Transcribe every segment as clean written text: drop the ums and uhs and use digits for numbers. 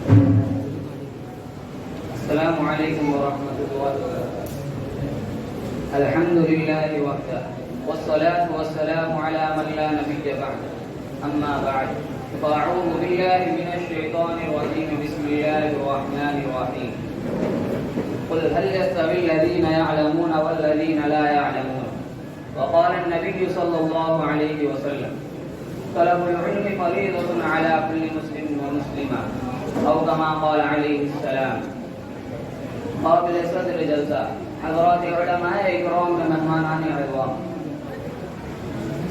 السلام عليكم ورحمة الله وبركاته. الحمد لله وحده والصلاة والسلام على من لا نبي بعده. أما بعد فأعوذ بالله من الشيطان الرجيم. بسم الله الرحمن الرحيم. قل هل يستوي الذين يعلمون والذين لا يعلمون. وقال النبي صلى الله عليه وسلم طلب العلم فريضة على كل مسلم ومسلمة، أو كما قال عليه السلام. قابل صدر جلسہ حضرات علماء اکرام میں مہمانان اعظام،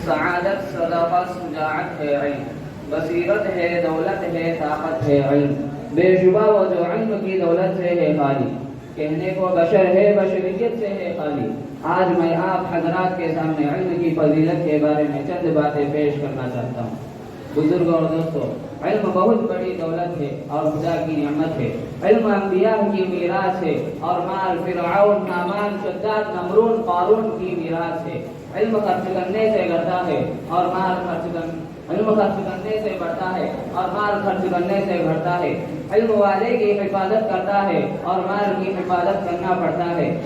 سعادت صداقت شجاعت ہے علم، بصیرت ہے دولت ہے طاقت ہے علم، بے شبہ وہ جو علم کی دولت سے ہے خالی، کہنے کو بشر ہے بشریت سے ہے خالی۔ آج میں آپ حضرات کے سامنے علم کی فضیلت کے بارے میں چند باتیں پیش کرنا چاہتا ہوں۔ بزرگ اور دوستو، علم بہت بڑی دولت ہے اور خدا کی نعمت ہے۔ علم انبیاء کی میراث ہے اور مال فرعون، نامان، شداد، نمرون، قارون کی میراث ہے۔ علم خرچ کرنے سے گھٹتا ہے اور مال خرچ کرنے سے بڑھتا ہے اور مال خرچ کرنے سے گھٹتا ہے۔ علم والے کی حفاظت کرتا ہے اور مال کی حفاظت کرنا پڑتا ہے۔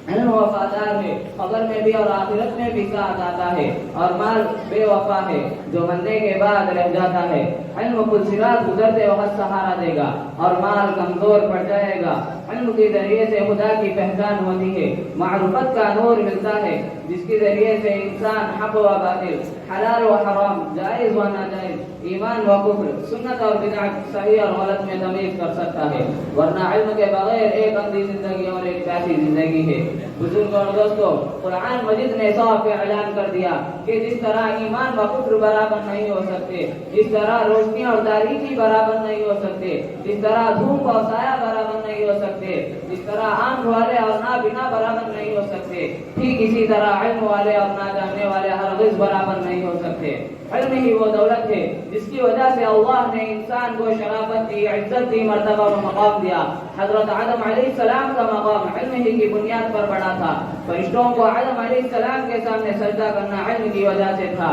علم وفادار ہے، قبر میں بھی اور آخرت میں بھی ساتھ آتا ہے، اور مال بے وفا ہے جو مرنے کے بعد رہ جاتا ہے۔ علم پلسرات گزرتے وقت سہارا دے گا اور مال کمزور پڑ جائے گا۔ علم کے ذریعے سے خدا کی پہچان ہوتی ہے، معرفت کا نور ملتا ہے جس کے ذریعے سے انسان حق و باطل، حلال و حرام، جائز و ناجائز، ایمان و کفر، سنت اور بدعت، صحیح اور غلط میں تمیز کر سکتا ہے، ورنہ علم کے بغیر ایک اندھی زندگی اور ایک پیاسی زندگی ہے۔ بزرگ اور دوستو، قرآن مجید نے صاف اعلان کر دیا کہ جس طرح ایمان و کفر برابر نہیں ہو سکتے، جس طرح روشنی اور تاریکی برابر نہیں ہو سکتے، جس طرح دھوپ اور سایہ برابر نہیں ہو سکتے، جس طرح آنکھ والے اور نابینا برابر نہیں ہو سکتے، ٹھیک اسی طرح علم والے اور نہ جاننے والے ہرگز برابر نہیں ہو سکتے۔ علم ہی وہ دولت ہے جس کی وجہ سے اللہ نے انسان کو شرافت دی، عزت دی، مرتبہ و مقام دیا۔ حضرت آدم علیہ السلام کا مقام علم ہی کی بنیاد پر بڑا تھا۔ فرشتوں کو آدم علیہ السلام کے سامنے سجدہ کرنا علم کی وجہ سے تھا۔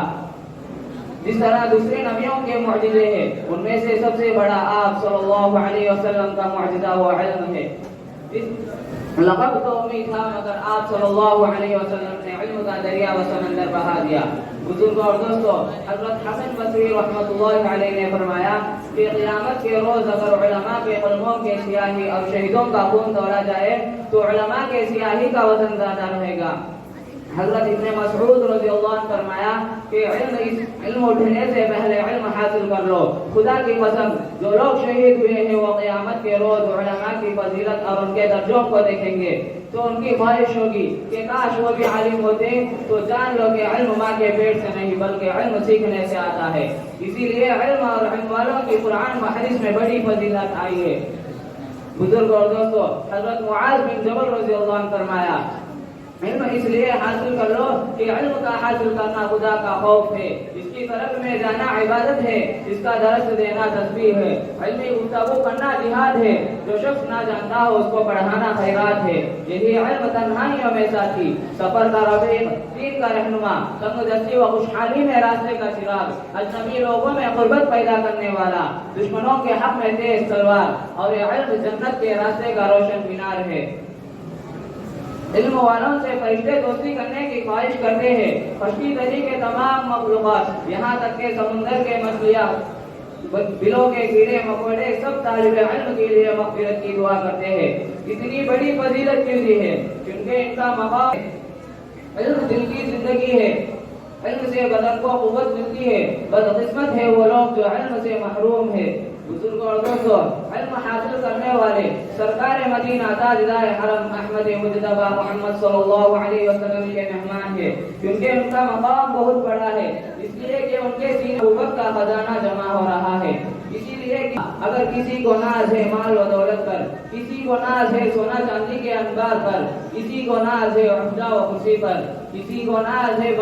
جس طرح دوسرے نبیوں کے معجزے ہیں، ان میں سے سب سے بڑا آپ صلی اللہ علیہ وسلم کا معجزہ وہ علم ہے۔ لقب تو امید تھا، مگر آپ صلی اللہ علیہ وسلم نے علم کا دریا و سمندر بہا دیا۔ بزرگ اور دوستو، حضرت حسن بصری رحمۃ اللہ علیہ نے فرمایا کہ قیامت کے روز اگر علماء کے قلموں کے سیاہی اور شہیدوں کا خون تولا جائے تو علماء کے سیاہی کا وزن زیادہ رہے گا۔ حضرت ابن مسعود رضی اللہ عنہ فرمایا کہ علم اٹھنے سے پہلے علم حاصل کر لو۔ خدا کی قسم، جو لوگ شہید ہوئے ہیں وہ قیامت کے روز علماء کی فضیلت اور ان کے درجوں کو دیکھیں گے تو ان کی خواہش ہوگی کہ کاش وہ بھی عالم ہوتے۔ تو جان لو کہ علم ماں کے پیٹ سے نہیں بلکہ علم سیکھنے سے آتا ہے۔ اسی لیے علم اور علم والوں کی قرآن و حدیث میں بڑی فضیلت آئی ہے۔ بزرگ اور دوستو، حضرت معاذ بن جبل رضی اللہ عنہ فرمایا علم اس لیے حاصل کر لو کہ علم کا حاصل کرنا خدا کا خوف ہے، اس کی طرف میں جانا عبادت ہے، اس کا درس دینا تسبیح ہے، علمی گفتگو کرنا جہاد ہے، جو شخص نہ جانتا ہو اس کو پڑھانا خیرات ہے۔ یہی علم تنہائیوں میں ساتھی، سفر کا رفیق، دین کا رہنما، تنگ دستی و خوشحالی میں راستے کا چراغ، اجنبی لوگوں میں قربت پیدا کرنے والا، دشمنوں کے حق میں تیز تلوار، اور یہ علم جنت کے راستے کا روشن مینار ہے۔ علم والوں سے فرشتے دوستی کرنے کی خواہش کرتے ہیں۔ خشکی دری کے تمام مخلوقات، یہاں تک کہ سمندر کے مچھلیاں، بلوں کے کیڑے مکوڑے، سب طالب علم کے لیے مغفرت کی دعا کرتے ہیں۔ اتنی بڑی فضیلت کیوں دی ہے؟ کیونکہ ان کا مقام علم دل کی زندگی ہے۔ علم سے بدن کو قوت ملتی ہے۔ بدقسمت ہے وہ لوگ جو علم سے محروم ہے۔ بزرگوں اور دوستوں، علم حاصل کرنے والے سرکار مدینہ تاجدار حرم احمد مجتبی محمد صلی اللہ علیہ وسلم کے مہمان ہیں، کیونکہ ان کا مقام بہت بڑا ہے، اس لیے کہ ان کے سینے نبوت کا خزانہ جمع ہو رہا ہے۔ اسی لیے کہ اگر کسی کو ناز ہے مال و دولت پر، کسی کو ناز ہے سونا چاندی کے انبار پر، کسی کو ناز ہے عہدہ و کرسی پر، کسی کو ناز ہے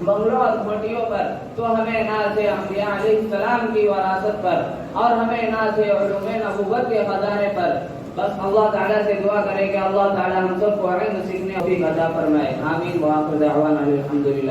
بنگلوں اور کوٹھیوں پر، تو ہمیں ناز ہے انبیاء علیہ السلام کی وراثت پر، اور ہمیں ناز ہے علوم نبوت کے خزانے پر۔ بس اللہ تعالیٰ سے دعا کریں کہ اللہ تعالیٰ ہم سب کو علم سیکھنے کی عطا فرمائے۔ آمین۔ وآخر دعوانا الحمدللہ۔